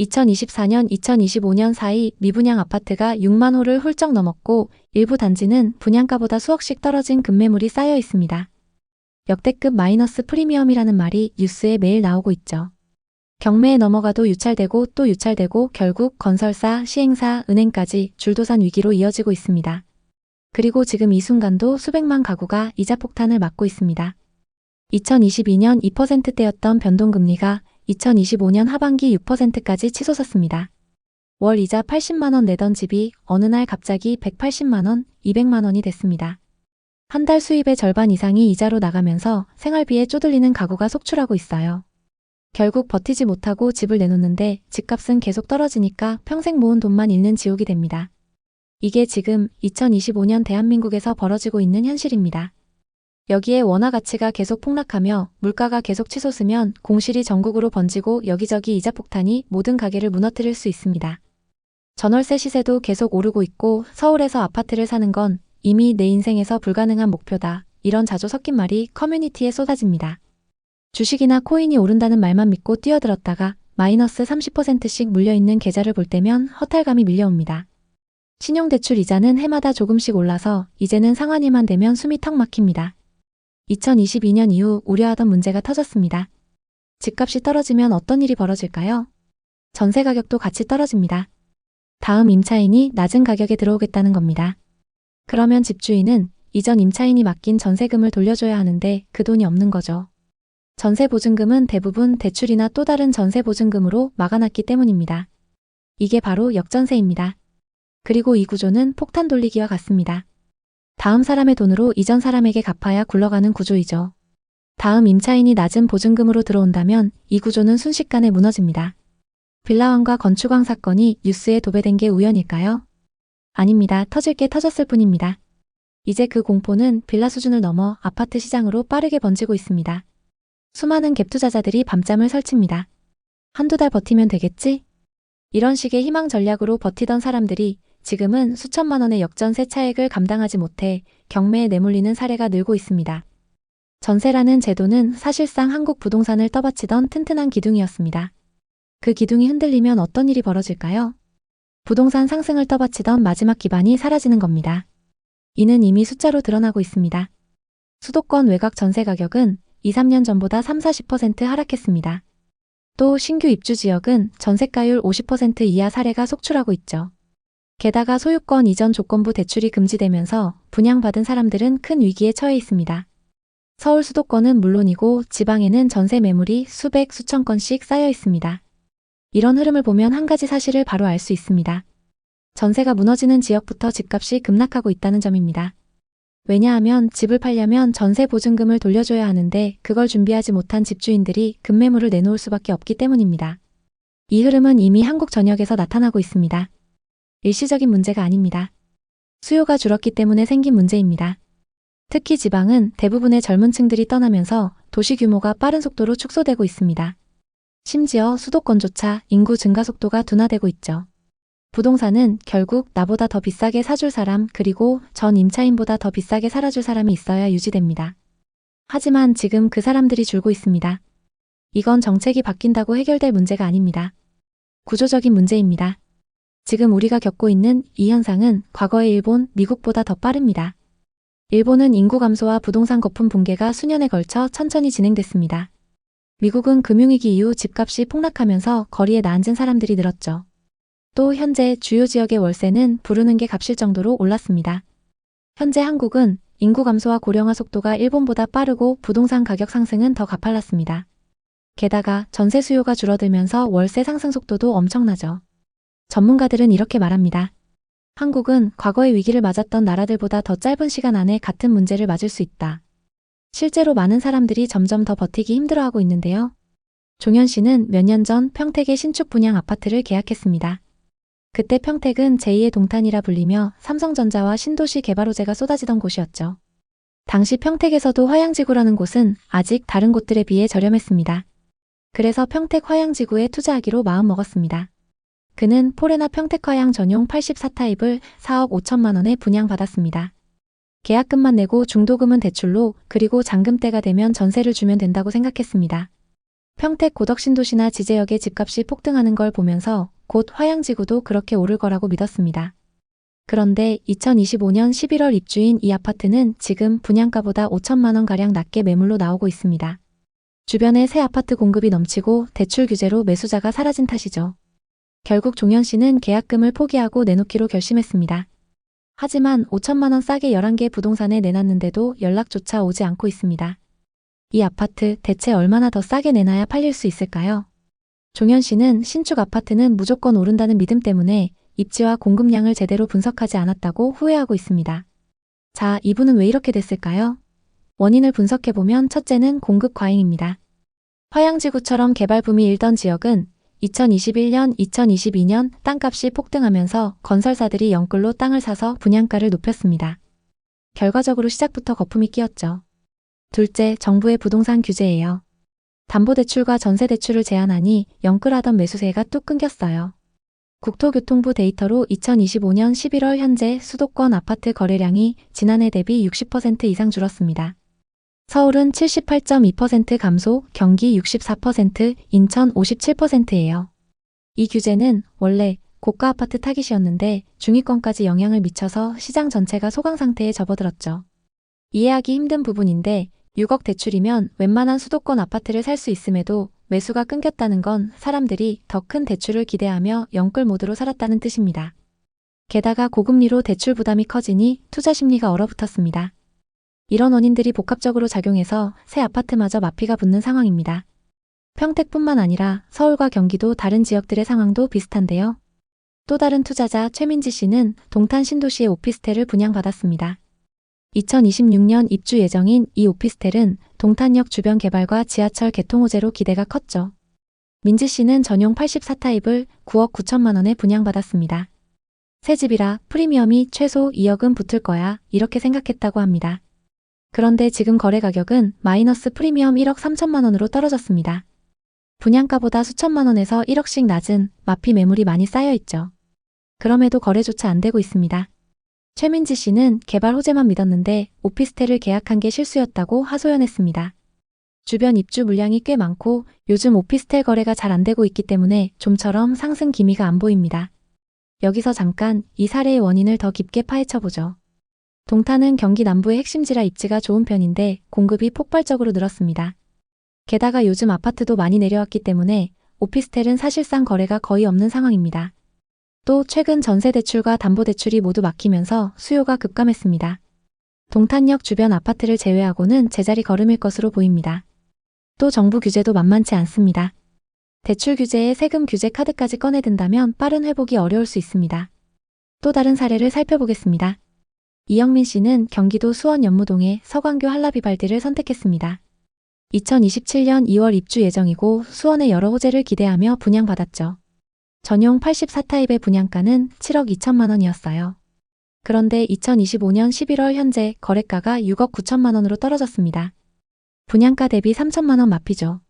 2024년, 2025년 사이 미분양 아파트가 6만 호를 훌쩍 넘었고 일부 단지는 분양가보다 수억씩 떨어진 급매물이 쌓여 있습니다. 역대급 마이너스 프리미엄이라는 말이 뉴스에 매일 나오고 있죠. 경매에 넘어가도 유찰되고 또 유찰되고 결국 건설사, 시행사, 은행까지 줄도산 위기로 이어지고 있습니다. 그리고 지금 이 순간도 수백만 가구가 이자 폭탄을 맞고 있습니다. 2022년 2%대였던 변동금리가 2025년 하반기 6%까지 치솟았습니다. 월 이자 80만 원 내던 집이 어느 날 갑자기 180만 원, 200만 원이 됐습니다. 한 달 수입의 절반 이상이 이자로 나가면서 생활비에 쪼들리는 가구가 속출하고 있어요. 결국 버티지 못하고 집을 내놓는데 집값은 계속 떨어지니까 평생 모은 돈만 잃는 지옥이 됩니다. 이게 지금 2025년 대한민국에서 벌어지고 있는 현실입니다. 여기에 원화 가치가 계속 폭락하며 물가가 계속 치솟으면 공실이 전국으로 번지고 여기저기 이자 폭탄이 모든 가게를 무너뜨릴 수 있습니다. 전월세 시세도 계속 오르고 있고 서울에서 아파트를 사는 건 이미 내 인생에서 불가능한 목표다. 이런 자조 섞인 말이 커뮤니티에 쏟아집니다. 주식이나 코인이 오른다는 말만 믿고 뛰어들었다가 마이너스 30%씩 물려있는 계좌를 볼 때면 허탈감이 밀려옵니다. 신용대출 이자는 해마다 조금씩 올라서 이제는 상환일만 되면 숨이 턱 막힙니다. 2022년 이후 우려하던 문제가 터졌습니다. 집값이 떨어지면 어떤 일이 벌어질까요? 전세 가격도 같이 떨어집니다. 다음 임차인이 낮은 가격에 들어오겠다는 겁니다. 그러면 집주인은 이전 임차인이 맡긴 전세금을 돌려줘야 하는데 그 돈이 없는 거죠. 전세보증금은 대부분 대출이나 또 다른 전세보증금으로 막아놨기 때문입니다. 이게 바로 역전세입니다. 그리고 이 구조는 폭탄 돌리기와 같습니다. 다음 사람의 돈으로 이전 사람에게 갚아야 굴러가는 구조이죠. 다음 임차인이 낮은 보증금으로 들어온다면 이 구조는 순식간에 무너집니다. 빌라왕과 건축왕 사건이 뉴스에 도배된 게 우연일까요? 아닙니다. 터질 게 터졌을 뿐입니다. 이제 그 공포는 빌라 수준을 넘어 아파트 시장으로 빠르게 번지고 있습니다. 수많은 갭 투자자들이 밤잠을 설칩니다. 한두 달 버티면 되겠지? 이런 식의 희망 전략으로 버티던 사람들이 지금은 수천만 원의 역전세 차익을 감당하지 못해 경매에 내몰리는 사례가 늘고 있습니다. 전세라는 제도는 사실상 한국 부동산을 떠받치던 튼튼한 기둥이었습니다. 그 기둥이 흔들리면 어떤 일이 벌어질까요? 부동산 상승을 떠받치던 마지막 기반이 사라지는 겁니다. 이는 이미 숫자로 드러나고 있습니다. 수도권 외곽 전세 가격은 2, 3년 전보다 30-40% 하락했습니다. 또 신규 입주 지역은 전세가율 50% 이하 사례가 속출하고 있죠. 게다가 소유권 이전 조건부 대출이 금지되면서 분양받은 사람들은 큰 위기에 처해 있습니다. 서울 수도권은 물론이고 지방에는 전세 매물이 수백, 수천 건씩 쌓여 있습니다. 이런 흐름을 보면 한 가지 사실을 바로 알 수 있습니다. 전세가 무너지는 지역부터 집값이 급락하고 있다는 점입니다. 왜냐하면 집을 팔려면 전세 보증금을 돌려줘야 하는데 그걸 준비하지 못한 집주인들이 급매물을 내놓을 수밖에 없기 때문입니다. 이 흐름은 이미 한국 전역에서 나타나고 있습니다. 일시적인 문제가 아닙니다. 수요가 줄었기 때문에 생긴 문제입니다. 특히 지방은 대부분의 젊은 층들이 떠나면서 도시 규모가 빠른 속도로 축소되고 있습니다. 심지어 수도권조차 인구 증가 속도가 둔화되고 있죠. 부동산은 결국 나보다 더 비싸게 사줄 사람 그리고 전 임차인보다 더 비싸게 살아줄 사람이 있어야 유지됩니다. 하지만 지금 그 사람들이 줄고 있습니다. 이건 정책이 바뀐다고 해결될 문제가 아닙니다. 구조적인 문제입니다. 지금 우리가 겪고 있는 이 현상은 과거의 일본, 미국보다 더 빠릅니다. 일본은 인구 감소와 부동산 거품 붕괴가 수년에 걸쳐 천천히 진행됐습니다. 미국은 금융위기 이후 집값이 폭락하면서 거리에 나앉은 사람들이 늘었죠. 또 현재 주요 지역의 월세는 부르는 게 값일 정도로 올랐습니다. 현재 한국은 인구 감소와 고령화 속도가 일본보다 빠르고 부동산 가격 상승은 더 가팔랐습니다. 게다가 전세 수요가 줄어들면서 월세 상승 속도도 엄청나죠. 전문가들은 이렇게 말합니다. 한국은 과거의 위기를 맞았던 나라들보다 더 짧은 시간 안에 같은 문제를 맞을 수 있다. 실제로 많은 사람들이 점점 더 버티기 힘들어하고 있는데요. 종현 씨는 몇 년 전 평택의 신축 분양 아파트를 계약했습니다. 그때 평택은 제2의 동탄이라 불리며 삼성전자와 신도시 개발 호재가 쏟아지던 곳이었죠. 당시 평택에서도 화양지구라는 곳은 아직 다른 곳들에 비해 저렴했습니다. 그래서 평택 화양지구에 투자하기로 마음먹었습니다. 그는 포레나 평택화양 전용 84타입을 4억 5천만 원에 분양받았습니다. 계약금만 내고 중도금은 대출로 그리고 잔금때가 되면 전세를 주면 된다고 생각했습니다. 평택 고덕신도시나 지제역의 집값이 폭등하는 걸 보면서 곧 화양지구도 그렇게 오를 거라고 믿었습니다. 그런데 2025년 11월 입주인 이 아파트는 지금 분양가보다 5천만 원가량 낮게 매물로 나오고 있습니다. 주변에 새 아파트 공급이 넘치고 대출 규제로 매수자가 사라진 탓이죠. 결국 종현 씨는 계약금을 포기하고 내놓기로 결심했습니다. 하지만 5천만 원 싸게 11개 부동산에 내놨는데도 연락조차 오지 않고 있습니다. 이 아파트 대체 얼마나 더 싸게 내놔야 팔릴 수 있을까요? 종현 씨는 신축 아파트는 무조건 오른다는 믿음 때문에 입지와 공급량을 제대로 분석하지 않았다고 후회하고 있습니다. 자, 이분은 왜 이렇게 됐을까요? 원인을 분석해보면 첫째는 공급 과잉입니다. 화양지구처럼 개발 붐이 일던 지역은 2021년, 2022년 땅값이 폭등하면서 건설사들이 영끌로 땅을 사서 분양가를 높였습니다. 결과적으로 시작부터 거품이 끼었죠. 둘째, 정부의 부동산 규제예요. 담보대출과 전세대출을 제한하니 영끌하던 매수세가 뚝 끊겼어요. 국토교통부 데이터로 2025년 11월 현재 수도권 아파트 거래량이 지난해 대비 60% 이상 줄었습니다. 서울은 78.2% 감소, 경기 64%, 인천 57%예요. 이 규제는 원래 고가 아파트 타깃이었는데 중위권까지 영향을 미쳐서 시장 전체가 소강 상태에 접어들었죠. 이해하기 힘든 부분인데 6억 대출이면 웬만한 수도권 아파트를 살 수 있음에도 매수가 끊겼다는 건 사람들이 더 큰 대출을 기대하며 영끌 모드로 살았다는 뜻입니다. 게다가 고금리로 대출 부담이 커지니 투자 심리가 얼어붙었습니다. 이런 원인들이 복합적으로 작용해서 새 아파트마저 마피가 붙는 상황입니다. 평택뿐만 아니라 서울과 경기도 다른 지역들의 상황도 비슷한데요. 또 다른 투자자 최민지 씨는 동탄 신도시의 오피스텔을 분양받았습니다. 2026년 입주 예정인 이 오피스텔은 동탄역 주변 개발과 지하철 개통 호재로 기대가 컸죠. 민지 씨는 전용 84타입을 9억 9천만 원에 분양받았습니다. 새 집이라 프리미엄이 최소 2억은 붙을 거야 이렇게 생각했다고 합니다. 그런데 지금 거래 가격은 마이너스 프리미엄 1억 3천만 원으로 떨어졌습니다. 분양가보다 수천만 원에서 1억씩 낮은 마피 매물이 많이 쌓여 있죠. 그럼에도 거래조차 안 되고 있습니다. 최민지 씨는 개발 호재만 믿었는데 오피스텔을 계약한 게 실수였다고 하소연했습니다. 주변 입주 물량이 꽤 많고 요즘 오피스텔 거래가 잘 안 되고 있기 때문에 좀처럼 상승 기미가 안 보입니다. 여기서 잠깐 이 사례의 원인을 더 깊게 파헤쳐보죠. 동탄은 경기 남부의 핵심지라 입지가 좋은 편인데 공급이 폭발적으로 늘었습니다. 게다가 요즘 아파트도 많이 내려왔기 때문에 오피스텔은 사실상 거래가 거의 없는 상황입니다. 또 최근 전세대출과 담보대출이 모두 막히면서 수요가 급감했습니다. 동탄역 주변 아파트를 제외하고는 제자리 걸음일 것으로 보입니다. 또 정부 규제도 만만치 않습니다. 대출 규제에 세금 규제 카드까지 꺼내든다면 빠른 회복이 어려울 수 있습니다. 또 다른 사례를 살펴보겠습니다. 이영민 씨는 경기도 수원 연무동의 서광교 한라비발디를 선택했습니다. 2027년 2월 입주 예정이고 수원의 여러 호재를 기대하며 분양받았죠. 전용 84타입의 분양가는 7억 2천만 원이었어요. 그런데 2025년 11월 현재 거래가가 6억 9천만 원으로 떨어졌습니다. 분양가 대비 3천만 원 마피죠.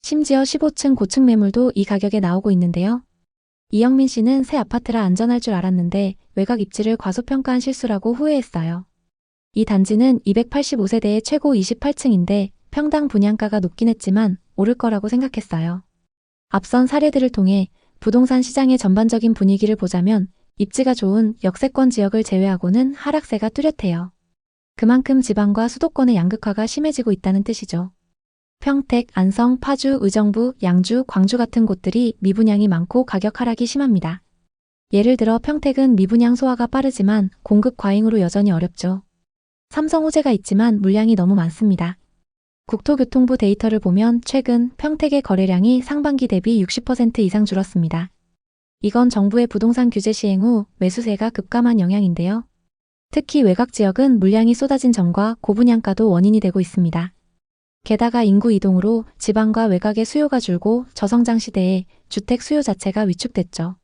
심지어 15층 고층 매물도 이 가격에 나오고 있는데요. 이영민 씨는 새 아파트라 안전할 줄 알았는데 외곽 입지를 과소평가한 실수라고 후회했어요. 이 단지는 285세대의 최고 28층인데 평당 분양가가 높긴 했지만 오를 거라고 생각했어요. 앞선 사례들을 통해 부동산 시장의 전반적인 분위기를 보자면 입지가 좋은 역세권 지역을 제외하고는 하락세가 뚜렷해요. 그만큼 지방과 수도권의 양극화가 심해지고 있다는 뜻이죠. 평택, 안성, 파주, 의정부, 양주, 광주 같은 곳들이 미분양이 많고 가격 하락이 심합니다. 예를 들어 평택은 미분양 소화가 빠르지만 공급 과잉으로 여전히 어렵죠. 삼성 호재가 있지만 물량이 너무 많습니다. 국토교통부 데이터를 보면 최근 평택의 거래량이 상반기 대비 60% 이상 줄었습니다. 이건 정부의 부동산 규제 시행 후 매수세가 급감한 영향인데요. 특히 외곽 지역은 물량이 쏟아진 점과 고분양가도 원인이 되고 있습니다. 게다가 인구 이동으로 지방과 외곽의 수요가 줄고 저성장 시대에 주택 수요 자체가 위축됐죠.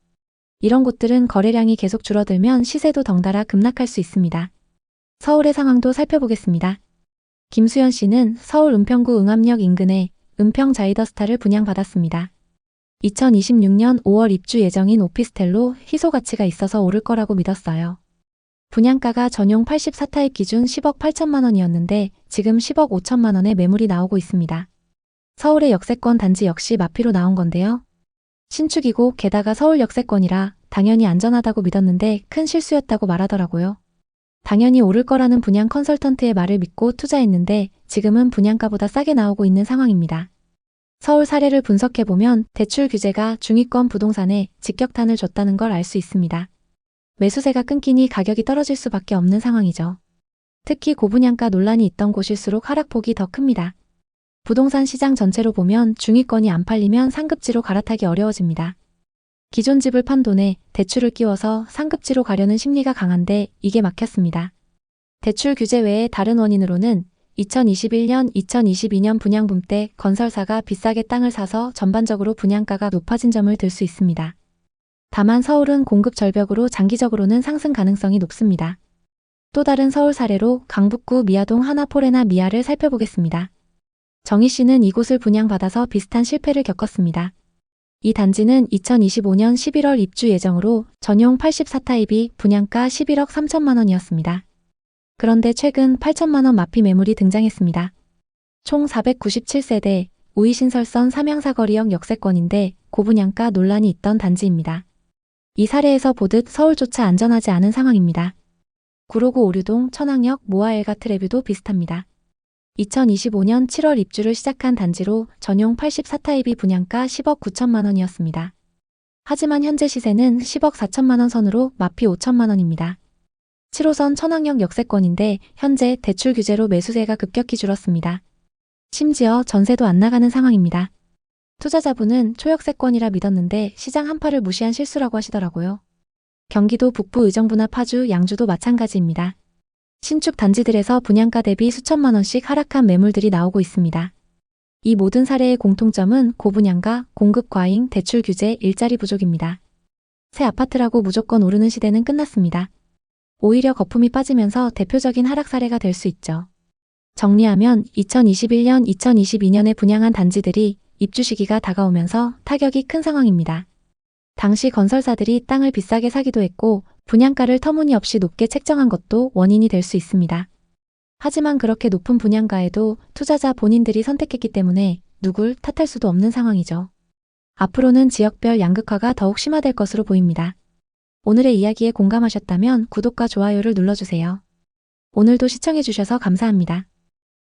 이런 곳들은 거래량이 계속 줄어들면 시세도 덩달아 급락할 수 있습니다. 서울의 상황도 살펴보겠습니다. 김수연 씨는 서울 은평구 응암역 인근에 은평 자이더스타를 분양받았습니다. 2026년 5월 입주 예정인 오피스텔로 희소 가치가 있어서 오를 거라고 믿었어요. 분양가가 전용 84타입 기준 10억 8천만 원이었는데 지금 10억 5천만 원의 매물이 나오고 있습니다. 서울의 역세권 단지 역시 마피로 나온 건데요. 신축이고 게다가 서울 역세권이라 당연히 안전하다고 믿었는데 큰 실수였다고 말하더라고요. 당연히 오를 거라는 분양 컨설턴트의 말을 믿고 투자했는데 지금은 분양가보다 싸게 나오고 있는 상황입니다. 서울 사례를 분석해보면 대출 규제가 중위권 부동산에 직격탄을 줬다는 걸 알 수 있습니다. 매수세가 끊기니 가격이 떨어질 수밖에 없는 상황이죠. 특히 고분양가 논란이 있던 곳일수록 하락폭이 더 큽니다. 부동산 시장 전체로 보면 중위권이 안 팔리면 상급지로 갈아타기 어려워집니다. 기존 집을 판 돈에 대출을 끼워서 상급지로 가려는 심리가 강한데 이게 막혔습니다. 대출 규제 외에 다른 원인으로는 2021년, 2022년 분양붐 때 건설사가 비싸게 땅을 사서 전반적으로 분양가가 높아진 점을 들 수 있습니다. 다만 서울은 공급 절벽으로 장기적으로는 상승 가능성이 높습니다. 또 다른 서울 사례로 강북구 미아동 하나포레나 미아를 살펴보겠습니다. 정희 씨는 이곳을 분양받아서 비슷한 실패를 겪었습니다. 이 단지는 2025년 11월 입주 예정으로 전용 84타입이 분양가 11억 3천만 원이었습니다. 그런데 최근 8천만 원 마피 매물이 등장했습니다. 총 497세대, 우이신설선 삼양사거리역 역세권인데 고분양가 논란이 있던 단지입니다. 이 사례에서 보듯 서울조차 안전하지 않은 상황입니다. 구로구 오류동, 천왕역, 모아엘가트 레뷰도 비슷합니다. 2025년 7월 입주를 시작한 단지로 전용 84타입이 분양가 10억 9천만 원이었습니다. 하지만 현재 시세는 10억 4천만 원 선으로 마피 5천만 원입니다. 7호선 천왕역 역세권인데 현재 대출 규제로 매수세가 급격히 줄었습니다. 심지어 전세도 안 나가는 상황입니다. 투자자분은 초역세권이라 믿었는데 시장 한파를 무시한 실수라고 하시더라고요. 경기도 북부 의정부나 파주, 양주도 마찬가지입니다. 신축 단지들에서 분양가 대비 수천만 원씩 하락한 매물들이 나오고 있습니다. 이 모든 사례의 공통점은 고분양가, 공급 과잉, 대출 규제, 일자리 부족입니다. 새 아파트라고 무조건 오르는 시대는 끝났습니다. 오히려 거품이 빠지면서 대표적인 하락 사례가 될 수 있죠. 정리하면 2021년, 2022년에 분양한 단지들이 입주 시기가 다가오면서 타격이 큰 상황입니다. 당시 건설사들이 땅을 비싸게 사기도 했고 분양가를 터무니없이 높게 책정한 것도 원인이 될 수 있습니다. 하지만 그렇게 높은 분양가에도 투자자 본인들이 선택했기 때문에 누굴 탓할 수도 없는 상황이죠. 앞으로는 지역별 양극화가 더욱 심화될 것으로 보입니다. 오늘의 이야기에 공감하셨다면 구독과 좋아요를 눌러주세요. 오늘도 시청해주셔서 감사합니다.